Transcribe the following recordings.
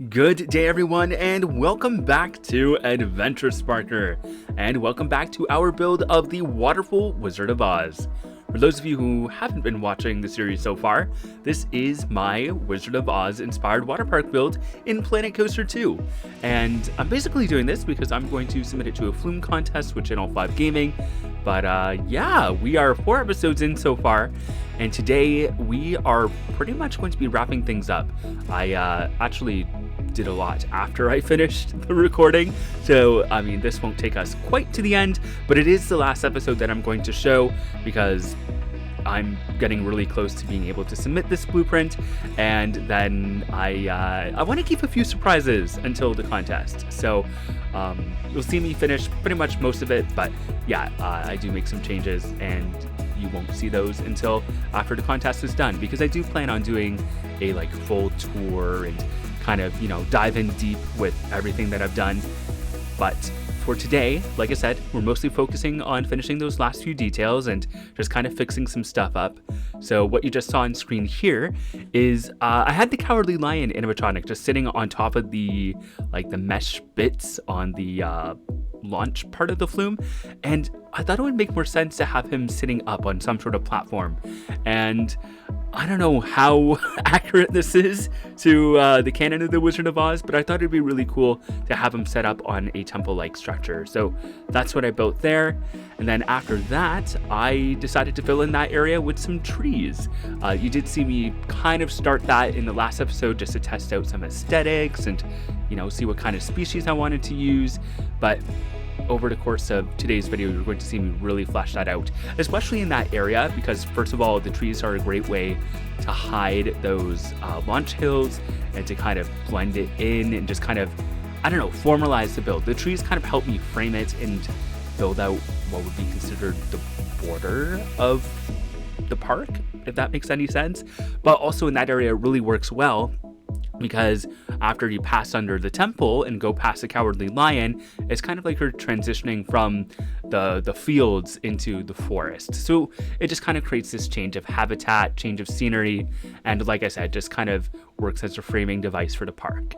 Good day everyone, and welcome back to Adventure Sparker, and welcome back to our build of the Water-ful Wizard of Oz. For those of you who haven't been watching the series so far, this is my Wizard of Oz inspired water park build in Planet Coaster 2. And I'm basically doing this because I'm going to submit it to a flume contest with Channel 5 Gaming. But yeah, we are 4 episodes in so far, and today we are pretty much going to be wrapping things up. I actually did a lot after I finished the recording, so I mean this won't take us quite to the end, but it is the last episode that I'm going to show because I'm getting really close to being able to submit this blueprint, and then I want to keep a few surprises until the contest. So you'll see me finish pretty much most of it, but yeah, I do make some changes and you won't see those until after the contest is done, because I do plan on doing a full tour and kind of, dive in deep with everything that I've done. But for today, like I said, we're mostly focusing on finishing those last few details and just kind of fixing some stuff up. So what you just saw on screen here is I had the Cowardly Lion animatronic just sitting on top of the mesh bits on the launch part of the flume, and I thought it would make more sense to have him sitting up on some sort of platform. And I don't know how accurate this is to the canon of the Wizard of Oz, but I thought it'd be really cool to have him set up on a temple-like structure. So that's what I built there. And then after that, I decided to fill in that area with some trees. You did see me kind of start that in the last episode just to test out some aesthetics and, see what kind of species I wanted to use. But over the course of today's video, you're going to see me really flesh that out, especially in that area, because first of all, the trees are a great way to hide those launch hills and to kind of blend it in and just kind of, formalize the build. The trees kind of help me frame it and build out what would be considered the border of the park, if that makes any sense. But also in that area, it really works well, because after you pass under the temple and go past the Cowardly Lion, it's kind of like you're transitioning from the fields into the forest. So it just kind of creates this change of habitat, change of scenery, and like I said, just kind of works as a framing device for the park.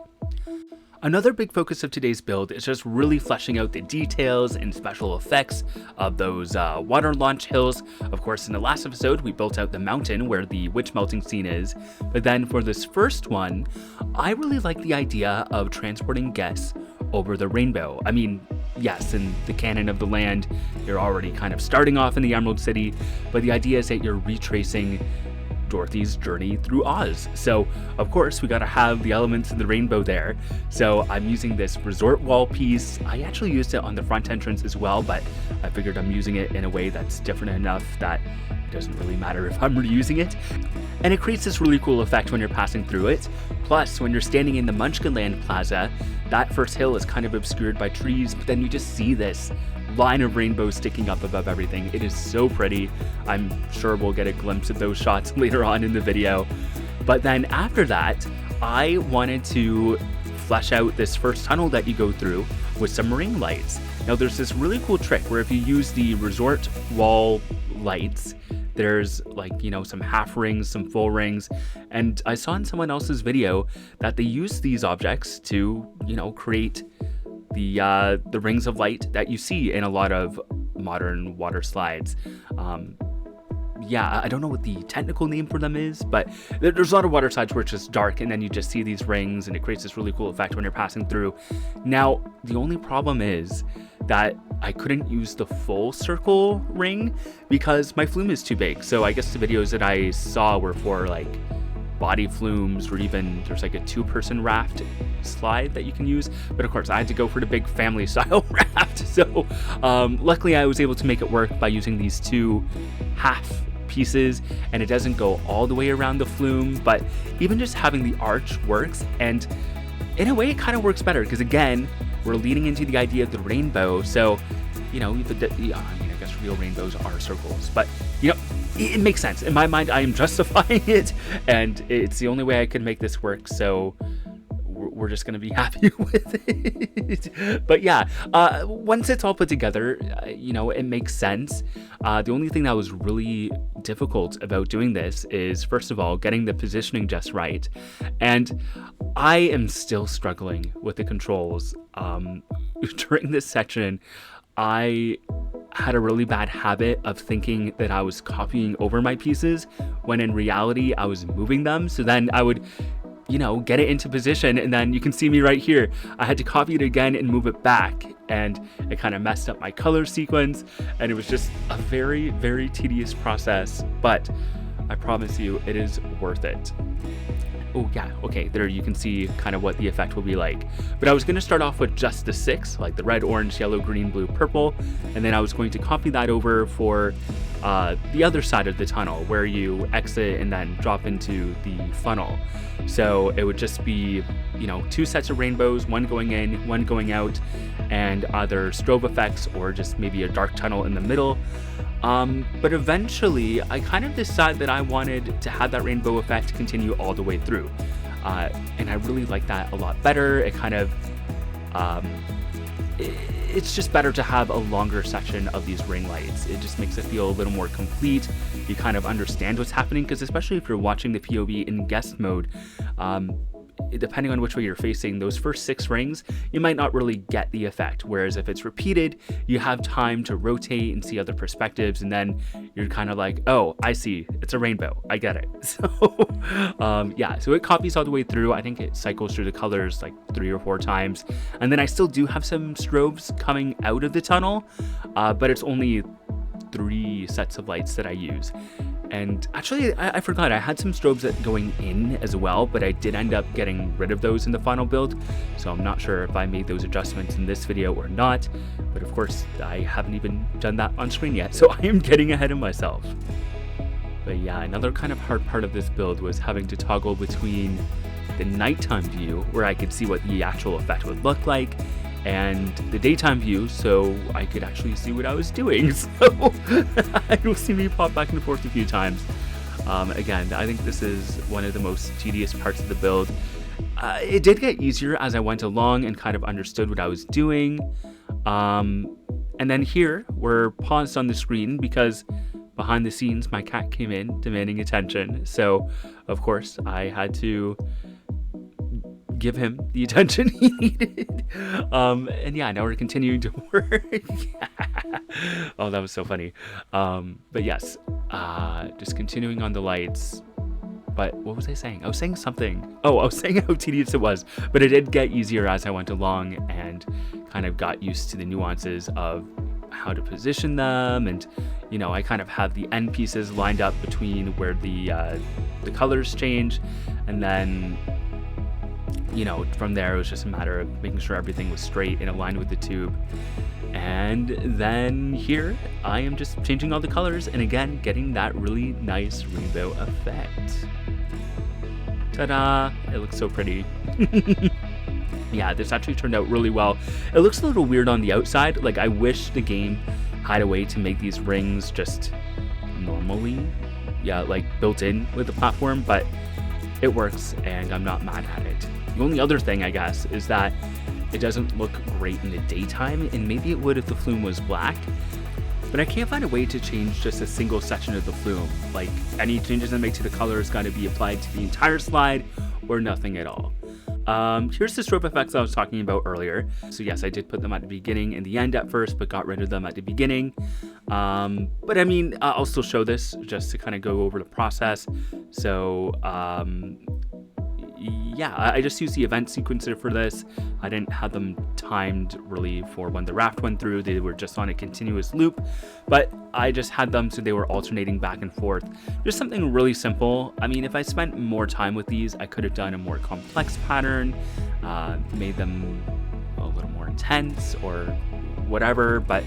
Another big focus of today's build is just really fleshing out the details and special effects of those water launch hills. Of course, in the last episode, we built out the mountain where the witch melting scene is. But then for this first one, I really like the idea of transporting guests over the rainbow. I mean, yes, in the canon of the land, you're already kind of starting off in the Emerald City, but the idea is that you're retracing Dorothy's journey through Oz. So of course we gotta have the elements of the rainbow there. So I'm using this resort wall piece. I actually used it on the front entrance as well, but I figured I'm using it in a way that's different enough that it doesn't really matter if I'm reusing it. And it creates this really cool effect when you're passing through it. Plus, when you're standing in the Munchkinland Plaza, that first hill is kind of obscured by trees, but then you just see this line of rainbows sticking up above everything. It is so pretty. I'm sure we'll get a glimpse of those shots later on in the video. But then after that, I wanted to flesh out this first tunnel that you go through with some ring lights. Now there's this really cool trick where if you use the resort wall lights, there's some half rings, some full rings, and I saw in someone else's video that they use these objects to, create the rings of light that you see in a lot of modern water slides. Yeah, I don't know what the technical name for them is, but there's a lot of water slides where it's just dark and then you just see these rings and it creates this really cool effect when you're passing through. Now, the only problem is that I couldn't use the full circle ring because my flume is too big. So I guess the videos that I saw were for body flumes, or even there's a 2-person raft slide that you can use. But of course I had to go for the big family style raft. So luckily I was able to make it work by using these 2 half pieces, and it doesn't go all the way around the flume, but even just having the arch works. And in a way it kind of works better because again, we're leaning into the idea of the rainbow. So, I guess real rainbows are circles, but it makes sense. In my mind, I am justifying it, and it's the only way I could make this work. So we're just gonna be happy with it. But yeah, once it's all put together, it makes sense. The only thing that was really difficult about doing this is, first of all, getting the positioning just right. And I am still struggling with the controls. During this section, I had a really bad habit of thinking that I was copying over my pieces when in reality I was moving them. So then I would get it into position, and then you can see me right here. I had to copy it again and move it back, and it kind of messed up my color sequence, and it was just a very, very tedious process, but I promise you it is worth it. Oh yeah, okay, there you can see kind of what the effect will be like. But I was going to start off with just the 6, like the red, orange, yellow, green, blue, purple, and then I was going to copy that over for the other side of the tunnel where you exit and then drop into the funnel. So it would just be, 2 sets of rainbows, one going in, one going out, and either strobe effects or just maybe a dark tunnel in the middle. But eventually I kind of decided that I wanted to have that rainbow effect continue all the way through. And I really like that a lot better. It kind of, it's just better to have a longer section of these ring lights. It just makes it feel a little more complete. You kind of understand what's happening, because especially if you're watching the POV in guest mode, depending on which way you're facing, those first 6 rings, you might not really get the effect. Whereas if it's repeated, you have time to rotate and see other perspectives, and then you're kind of like, oh, I see, it's a rainbow, I get it. So yeah, so it copies all the way through. I think it cycles through the colors like 3 or 4 times. And then I still do have some strobes coming out of the tunnel, but it's only 3 sets of lights that I use. And actually, I forgot, I had some strobes going in as well, but I did end up getting rid of those in the final build. So I'm not sure if I made those adjustments in this video or not. But of course, I haven't even done that on screen yet, so I am getting ahead of myself. But yeah, another kind of hard part of this build was having to toggle between the nighttime view, where I could see what the actual effect would look like, and the daytime view, so I could actually see what I was doing. So you'll see me pop back and forth a few times. Again, I think this is one of the most tedious parts of the build. It did get easier as I went along and kind of understood what I was doing. And then here, we're paused on the screen because behind the scenes, my cat came in demanding attention. So, of course, I had to give him the attention he needed. And yeah, now we're continuing to work. Oh, that was so funny. But yes, just continuing on the lights. But what was I saying? I was saying something. Oh, I was saying how tedious it was, but it did get easier as I went along and kind of got used to the nuances of how to position them. And I kind of have the end pieces lined up between where the colors change, and then from there, it was just a matter of making sure everything was straight and aligned with the tube. And then here, I am just changing all the colors and again, getting that really nice rainbow effect. Ta-da! It looks so pretty. Yeah, this actually turned out really well. It looks a little weird on the outside. Like, I wish the game had a way to make these rings just normally, like built in with the platform, but it works and I'm not mad at it. The only other thing, I guess, is that it doesn't look great in the daytime, and maybe it would if the flume was black, but I can't find a way to change just a single section of the flume. Like, any changes I make to the color is going to be applied to the entire slide or nothing at all. Here's the strobe effects I was talking about earlier. So yes, I did put them at the beginning and the end at first, but got rid of them at the beginning. But I mean, I'll still show this just to kind of go over the process. So yeah, I just used the event sequencer for this. I didn't have them timed really for when the raft went through. They were just on a continuous loop, but I just had them so they were alternating back and forth. Just something really simple. I mean, if I spent more time with these, I could have done a more complex pattern, made them a little more intense or whatever, but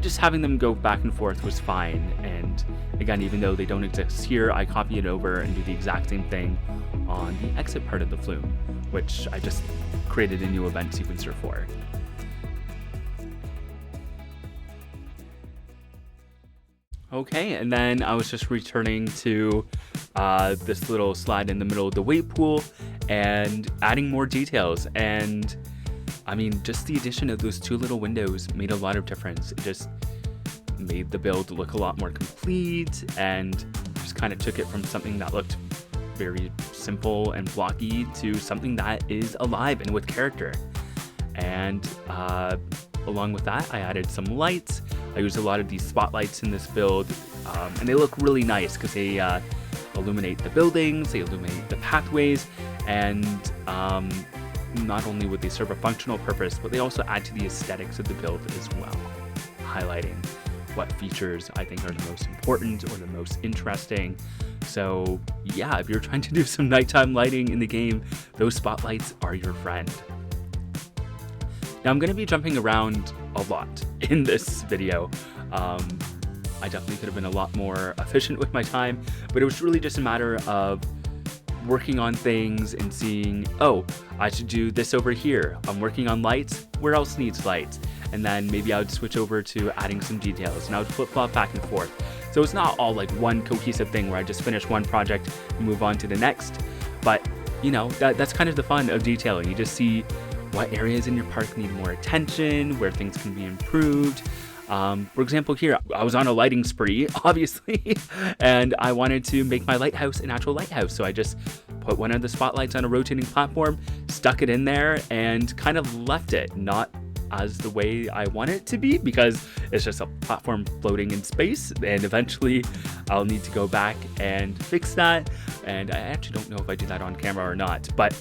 just having them go back and forth was fine. And again, even though they don't exist here, I copy it over and do the exact same thing on the exit part of the flume, which I just created a new event sequencer for. Okay, and then I was just returning to this little slide in the middle of the wave pool, and adding more details. And I mean, just the addition of those 2 little windows made a lot of difference. It just made the build look a lot more complete, and just kind of took it from something that looked very simple and blocky to something that is alive and with character. And along with that, I added some lights. I used a lot of these spotlights in this build, and they look really nice because they illuminate the buildings, they illuminate the pathways, and not only would they serve a functional purpose, but they also add to the aesthetics of the build as well, highlighting what features I think are the most important or the most interesting. So yeah, if you're trying to do some nighttime lighting in the game, those spotlights are your friend. Now I'm going to be jumping around a lot in this video. I definitely could have been a lot more efficient with my time, but it was really just a matter of working on things and seeing, oh, I should do this over here. I'm working on lights. Where else needs lights? And then maybe I would switch over to adding some details, and I would flip-flop back and forth. So it's not all like one cohesive thing where I just finish one project and move on to the next. But you know, that's kind of the fun of detailing. You just see what areas in your park need more attention, where things can be improved. For example, here, I was on a lighting spree, obviously, and I wanted to make my lighthouse an actual lighthouse. So I just put one of the spotlights on a rotating platform, stuck it in there, and kind of left it, not as the way I want it to be, because it's just a platform floating in space, and eventually I'll need to go back and fix that. And I actually don't know if I do that on camera or not, but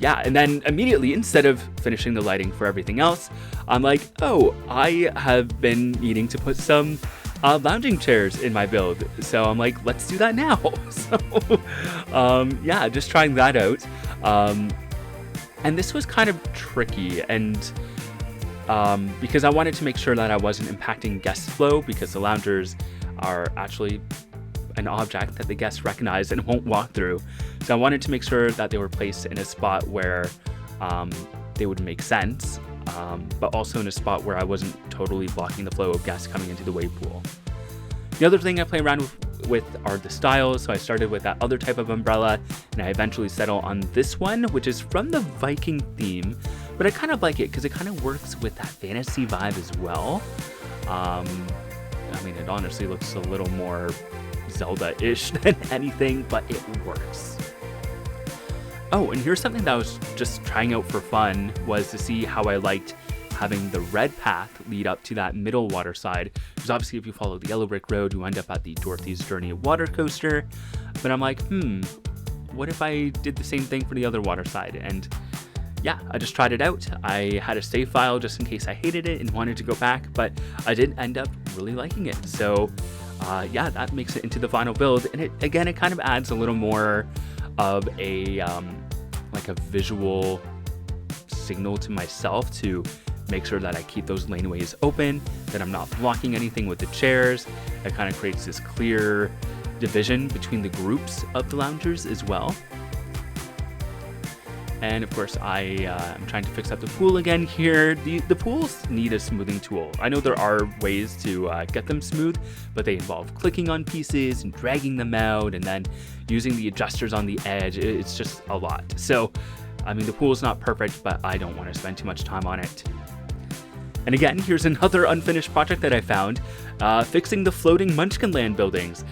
yeah. And then immediately, instead of finishing the lighting for everything else, I'm like, oh, I have been needing to put some lounging chairs in my build. So I'm like, let's do that now. So yeah, just trying that out. And this was kind of tricky, and because I wanted to make sure that I wasn't impacting guest flow, because the loungers are actually an object that the guests recognize and won't walk through. So I wanted to make sure that they were placed in a spot where they would make sense, but also in a spot where I wasn't totally blocking the flow of guests coming into the wave pool. The other thing I play around with are the styles. So I started with that other type of umbrella, and I eventually settled on this one, which is from the Viking theme, but I kind of like it because it kind of works with that fantasy vibe as well. I mean, it honestly looks a little more Zelda-ish than anything, but it works. Oh, and here's something that I was just trying out for fun, was to see how I liked having the red path lead up to that middle water side. Because obviously if you follow the yellow brick road, you end up at the Dorothy's Journey water coaster. But I'm like, what if I did the same thing for the other water side? And yeah, I just tried it out. I had a save file just in case I hated it and wanted to go back, but I did end up really liking it. So yeah, that makes it into the final build. And it kind of adds a little more of a like a visual signal to myself to make sure that I keep those laneways open, that I'm not blocking anything with the chairs. It kind of creates this clear division between the groups of the loungers as well. And of course, I'm trying to fix up the pool again here. The pools need a smoothing tool. I know there are ways to get them smooth, but they involve clicking on pieces and dragging them out, and then using the adjusters on the edge. It's just a lot. So, I mean, the pool is not perfect, but I don't want to spend too much time on it. And again, here's another unfinished project that I found, fixing the floating Munchkinland buildings.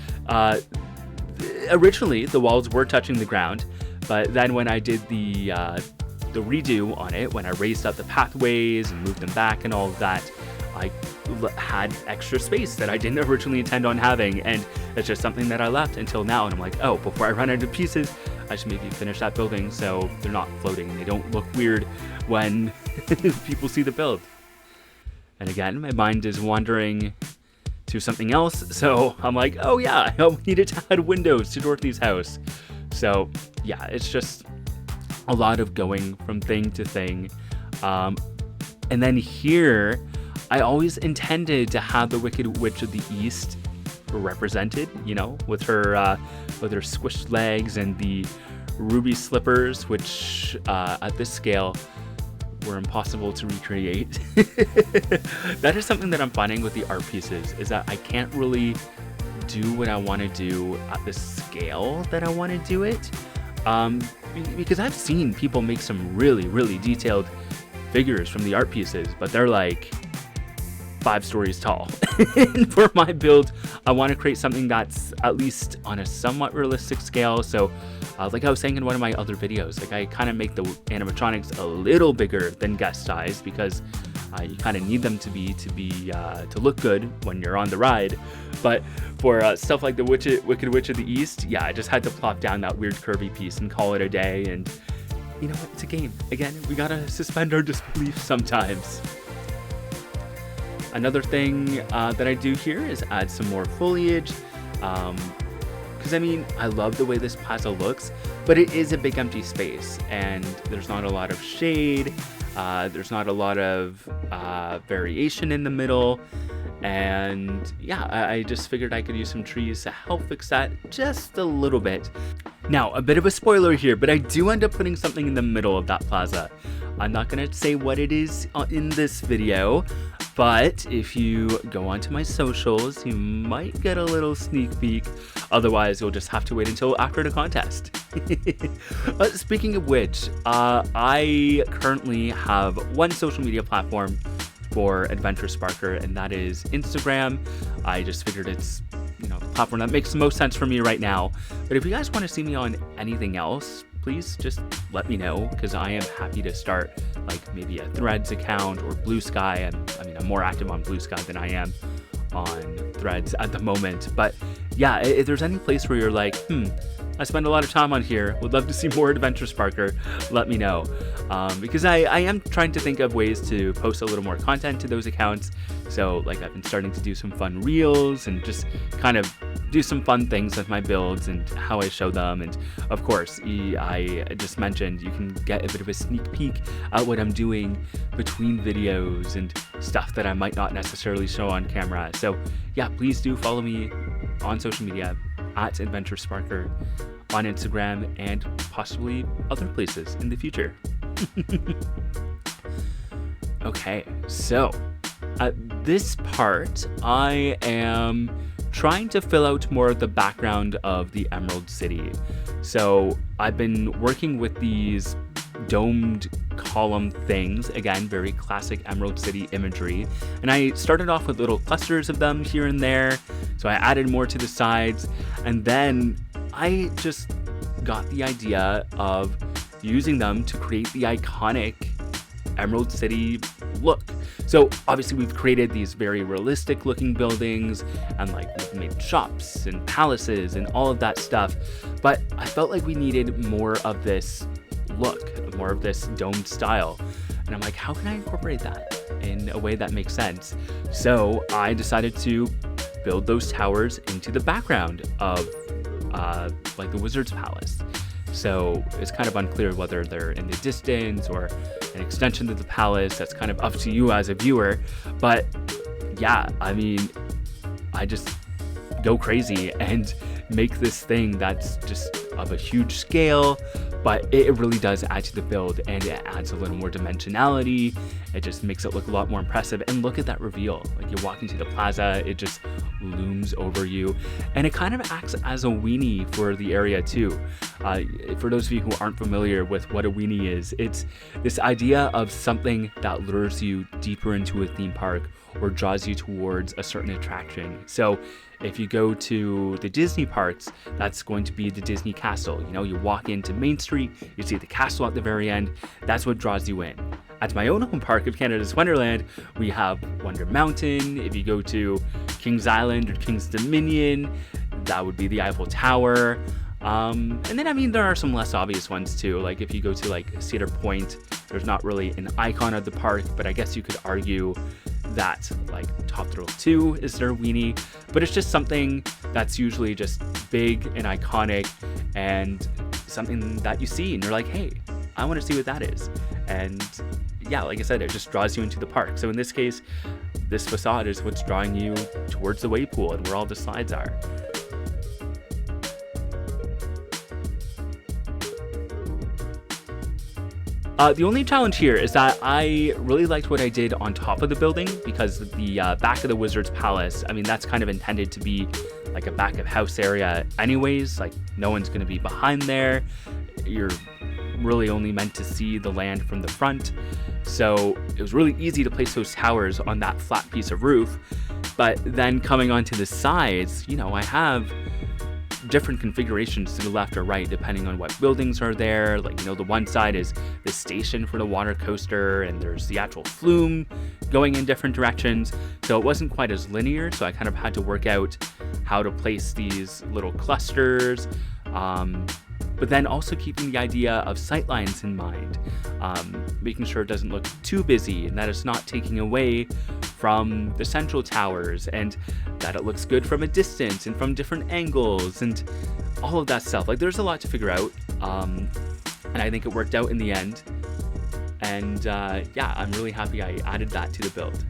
Originally, the walls were touching the ground, but then when I did the redo on it, when I raised up the pathways and moved them back and all of that, I had extra space that I didn't originally intend on having, and it's just something that I left until now. And I'm like, oh, before I run out of pieces, I should maybe finish that building so they're not floating and they don't look weird when people see the build. And again, my mind is wandering to something else, so I'm like, oh yeah, I needed to add windows to Dorothy's house. So yeah, it's just a lot of going from thing to thing. And then here, I always intended to have the Wicked Witch of the East represented, you know, with her squished legs and the ruby slippers, which at this scale were impossible to recreate. That is something that I'm finding with the art pieces, is that I can't really do what I want to do at the scale that I want to do it. because I've seen people make some really detailed figures from the art pieces, but they're like 5 stories tall. And for my build, I want to create something that's at least on a somewhat realistic scale. So like I was saying in one of my other videos, like I kind of make the animatronics a little bigger than guest size, because you kind of need them to look good when you're on the ride. But for stuff like the Wicked Witch of the East, yeah, I just had to plop down that weird curvy piece and call it a day. And you know what, it's a game. Again, we gotta suspend our disbelief sometimes. Another thing that I do here is add some more foliage, because I mean, I love the way this plaza looks, but it is a big empty space, and there's not a lot of shade, there's not a lot of variation in the middle, and yeah, I just figured I could use some trees to help fix that just a little bit. Now, a bit of a spoiler here, but I do end up putting something in the middle of that plaza. I'm not gonna say what it is in this video, but if you go onto my socials, you might get a little sneak peek. Otherwise, you'll just have to wait until after the contest. Speaking of which, I currently have one social media platform for Adventure Sparker, and that is Instagram. I just figured it's, you know, the platform that makes the most sense for me right now. But if you guys want to see me on anything else, please just let me know, because I am happy to start like maybe a Threads account or Blue Sky. I mean, I'm more active on Blue Sky than I am on Threads at the moment. But yeah, if there's any place where you're like, I spend a lot of time on here, would love to see more Adventure Sparker, let me know. Because I am trying to think of ways to post a little more content to those accounts. So like I've been starting to do some fun reels and just kind of do some fun things with my builds and how I show them. And of course, I just mentioned you can get a bit of a sneak peek at what I'm doing between videos and stuff that I might not necessarily show on camera. So yeah, please do follow me on social media at Adventure Sparker on Instagram and possibly other places in the future. Okay, so at this part, I am trying to fill out more of the background of the Emerald City. So I've been working with these domed column things, again, very classic Emerald City imagery. And I started off with little clusters of them here and there. So I added more to the sides, and then I just got the idea of using them to create the iconic Emerald City look. So obviously we've created these very realistic looking buildings, and like we've made shops and palaces and all of that stuff. But I felt like we needed more of this look, more of this domed style. And I'm like, how can I incorporate that in a way that makes sense? So I decided to build those towers into the background of like the Wizard's Palace. So it's kind of unclear whether they're in the distance or an extension of the palace. That's kind of up to you as a viewer. But yeah, I mean, I just go crazy and make this thing that's just of a huge scale, but it really does add to the build, and it adds a little more dimensionality. It just makes it look a lot more impressive. And look at that reveal. Like, you walk into the plaza, it just looms over you, and it kind of acts as a weenie for the area too. For those of you who aren't familiar with what a weenie is, it's this idea of something that lures you deeper into a theme park or draws you towards a certain attraction. So if you go to the Disney parks, that's going to be the Disney Castle. You know, you walk into Main Street, you see the castle at the very end. That's what draws you in. At my own home park of Canada's Wonderland, we have Wonder Mountain. If you go to King's Island or King's Dominion, that would be the Eiffel Tower. And then, I mean, there are some less obvious ones too. Like if you go to like Cedar Point, there's not really an icon of the park, but I guess you could argue that like Top Thrill 2 is their weenie, but it's just something that's usually just big and iconic and something that you see and you're like, hey, I want to see what that is. And yeah, like I said, it just draws you into the park. So in this case, this facade is what's drawing you towards the wave pool and where all the slides are. The only challenge here is that I really liked what I did on top of the building, because the back of the Wizard's Palace, I mean, that's kind of intended to be like a back of house area anyways. Like, no one's going to be behind there. You're really only meant to see the land from the front. So it was really easy to place those towers on that flat piece of roof. But then coming onto the sides, I have different configurations to the left or right depending on what buildings are there. Like, the one side is the station for the water coaster, and there's the actual flume going in different directions. So it wasn't quite as linear. So I kind of had to work out how to place these little clusters. But then also keeping the idea of sightlines in mind, making sure it doesn't look too busy and that it's not taking away from the central towers, and that it looks good from a distance and from different angles and all of that stuff. Like, there's a lot to figure out, and I think it worked out in the end. And yeah, I'm really happy I added that to the build.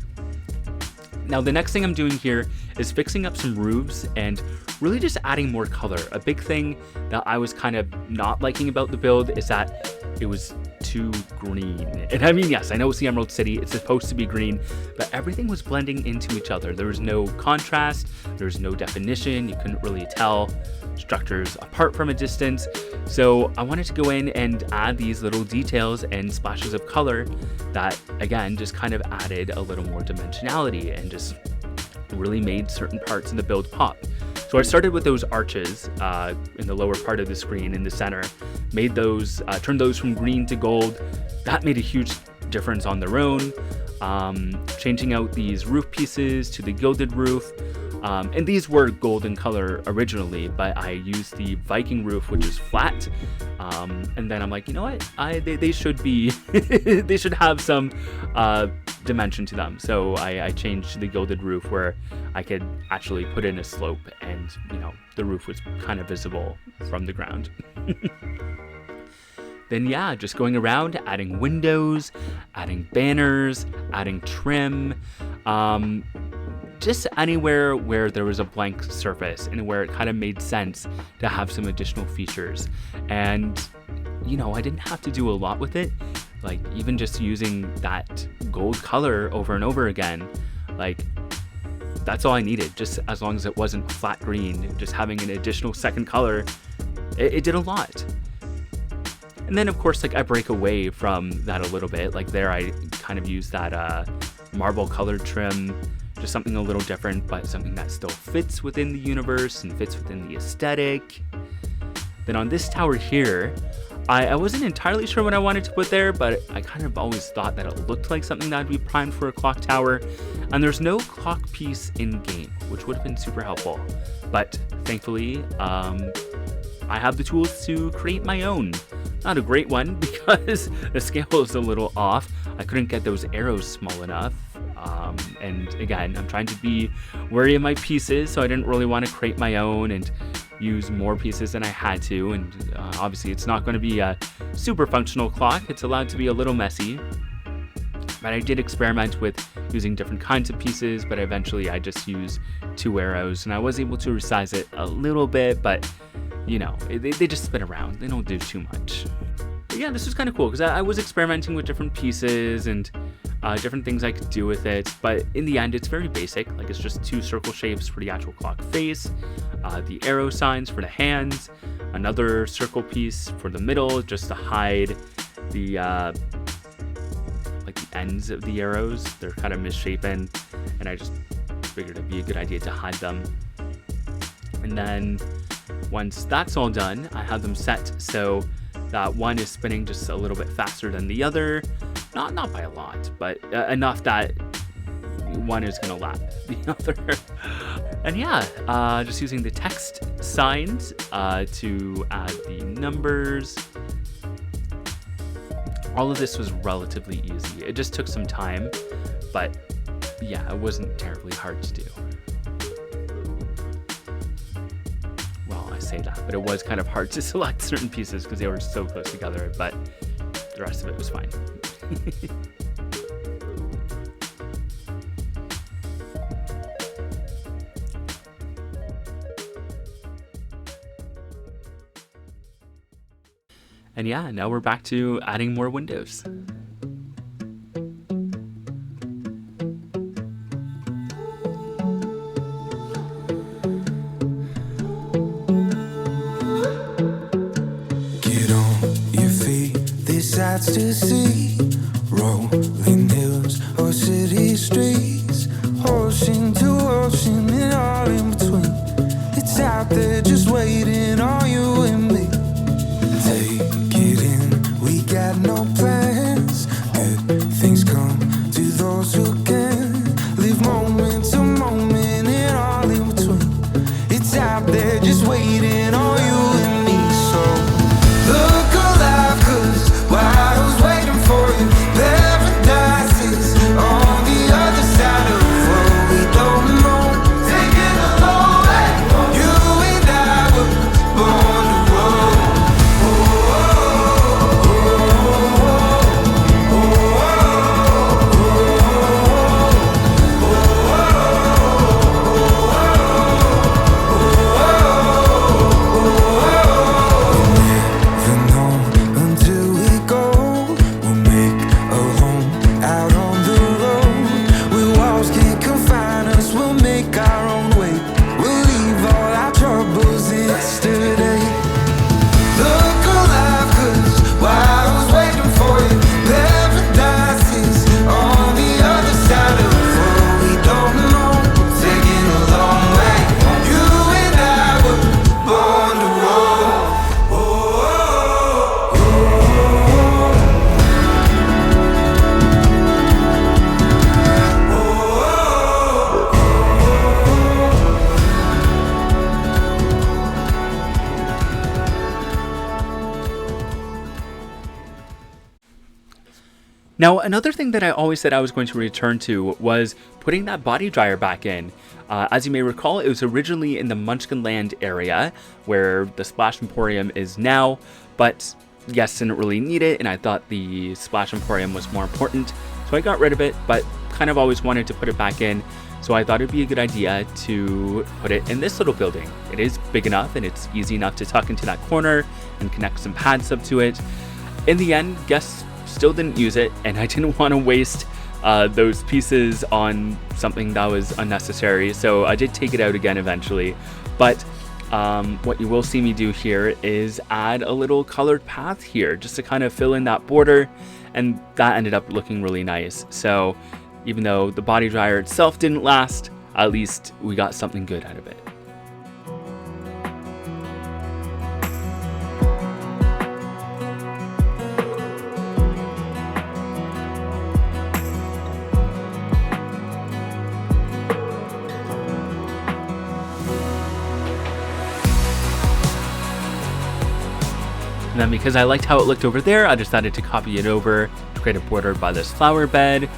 Now, the next thing I'm doing here is fixing up some roofs and really just adding more color. A big thing that I was kind of not liking about the build is that it was too green. And I mean, yes, I know it's the Emerald City, it's supposed to be green, but everything was blending into each other. There was no contrast, there was no definition, you couldn't really tell structures apart from a distance. So I wanted to go in and add these little details and splashes of color that, again, just kind of added a little more dimensionality and just really made certain parts of the build pop. So I started with those arches in the lower part of the screen in the center, made those, turned those from green to gold. That made a huge difference on their own. Changing out these roof pieces to the gilded roof. And these were golden color originally, but I used the Viking roof, which is flat. And then I'm like, you know what? They should be, they should have some dimension to them. So I changed the gilded roof where I could actually put in a slope, and the roof was kind of visible from the ground. Then yeah, just going around, adding windows, adding banners, adding trim, just anywhere where there was a blank surface and where it kind of made sense to have some additional features. And I didn't have to do a lot with it. Like, even just using that gold color over and over again, like, that's all I needed. Just as long as it wasn't flat green, just having an additional second color, it did a lot. And then of course, like, I break away from that a little bit. Like, there I kind of use that marble colored trim, just something a little different, but something that still fits within the universe and fits within the aesthetic. Then on this tower here, I wasn't entirely sure what I wanted to put there, but I kind of always thought that it looked like something that would be primed for a clock tower. And there's no clock piece in game, which would have been super helpful. But thankfully, I have the tools to create my own. Not a great one because the scale is a little off. I couldn't get those arrows small enough. And again, I'm trying to be wary of my pieces, so I didn't really want to create my own and use more pieces than I had to. And obviously it's not going to be a super functional clock. It's allowed to be a little messy. But I did experiment with using different kinds of pieces, but eventually I just used 2 arrows, and I was able to resize it a little bit, but they just spin around. They don't do too much. But yeah, this was kind of cool because I was experimenting with different pieces and different things I could do with it, but in the end it's very basic. Like, it's just 2 circle shapes for the actual clock face, the arrow signs for the hands, another circle piece for the middle just to hide the like the ends of the arrows. They're kind of misshapen, and I just figured it'd be a good idea to hide them. And then once that's all done, I have them set so that one is spinning just a little bit faster than the other. Not by a lot, but enough that one is going to lap the other. And yeah, just using the text signs to add the numbers. All of this was relatively easy. It just took some time, but yeah, it wasn't terribly hard to do. Well, I say that, but it was kind of hard to select certain pieces because they were so close together, but the rest of it was fine. And yeah, now we're back to adding more windows. Get on your feet. to see, rolling hills or city streets, ocean to ocean and all in between. It's out there just waiting on you and me. Take it in, we got no plans. Good things come to those who can. Live moment to moment and all in between. It's out there just waiting on you and me. So look alive, 'cause while I was waiting for you, paradise is on the other side of the road. We don't know, taking a long way. You and I were born to roll. Never know until we go. We'll make a home out on the road. Where walls can't confine us. We'll make our own way. We'll leave all our troubles yesterday. Look alive, 'cause while I was waiting for you, paradise is on the other side of the road. We don't know, taking a long way. You and I were born to roll. Now, another thing that I always said I was going to return to was putting that body dryer back in. As you may recall, it was originally in the Munchkinland area, where the Splash Emporium is now, but yes, didn't really need it, and I thought the Splash Emporium was more important, so I got rid of it, but kind of always wanted to put it back in, so I thought it'd be a good idea to put it in this little building. It is big enough, and it's easy enough to tuck into that corner and connect some pads up to it. In the end, guess still didn't use it, and I didn't want to waste those pieces on something that was unnecessary, so I did take it out again eventually. But what you will see me do here is add a little colored path here just to kind of fill in that border, and that ended up looking really nice. So even though the body dryer itself didn't last, at least we got something good out of it. And then because I liked how it looked over there, I decided to copy it over to create a border by this flower bed.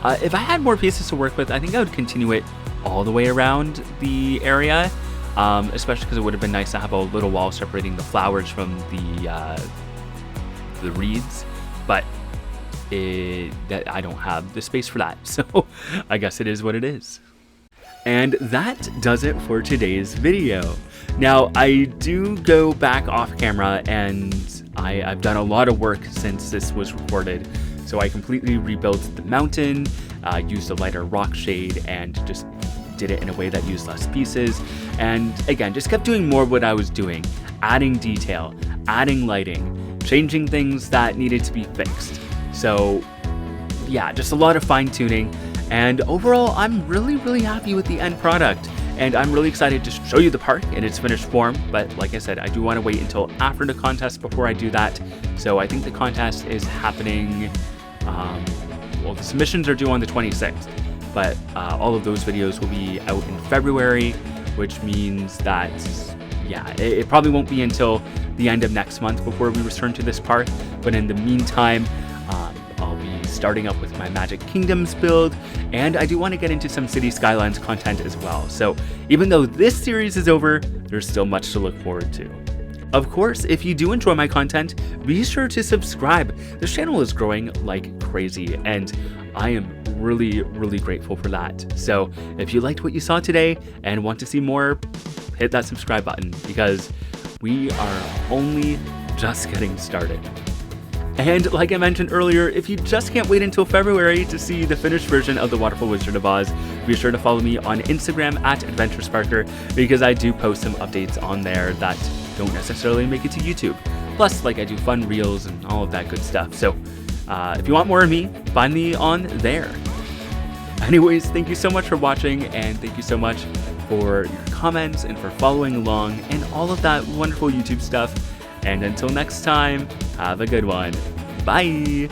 If I had more pieces to work with, I think I would continue it all the way around the area, especially because it would have been nice to have a little wall separating the flowers from the wreaths, but I don't have the space for that, so I guess it is what it is. And that does it for today's video. Now, I do go back off camera, and I've done a lot of work since this was recorded. So I completely rebuilt the mountain, used a lighter rock shade, and just did it in a way that used less pieces. And again, just kept doing more of what I was doing, adding detail, adding lighting, changing things that needed to be fixed. So yeah, just a lot of fine tuning. And overall, I'm really happy with the end product. And I'm really excited to show you the park in its finished form. But like I said, I do want to wait until after the contest before I do that. So I think the contest is happening, well, the submissions are due on the 26th. But all of those videos will be out in February, which means that, yeah, it probably won't be until the end of next month before we return to this park. But in the meantime, I'll be starting up with my Magic Kingdoms build, and I do want to get into some City Skylines content as well. So even though this series is over, there's still much to look forward to. Of course, if you do enjoy my content, be sure to subscribe. This channel is growing like crazy, and I am really grateful for that. So if you liked what you saw today and want to see more, hit that subscribe button, because we are only just getting started. And like I mentioned earlier, if you just can't wait until February to see the finished version of the Water-ful Wizard of Oz, be sure to follow me on Instagram @AdventureSparker, because I do post some updates on there that don't necessarily make it to YouTube. Plus, like, I do fun reels and all of that good stuff. So if you want more of me, find me on there. Anyways, thank you so much for watching, and thank you so much for your comments and for following along and all of that wonderful YouTube stuff. And until next time, have a good one. Bye!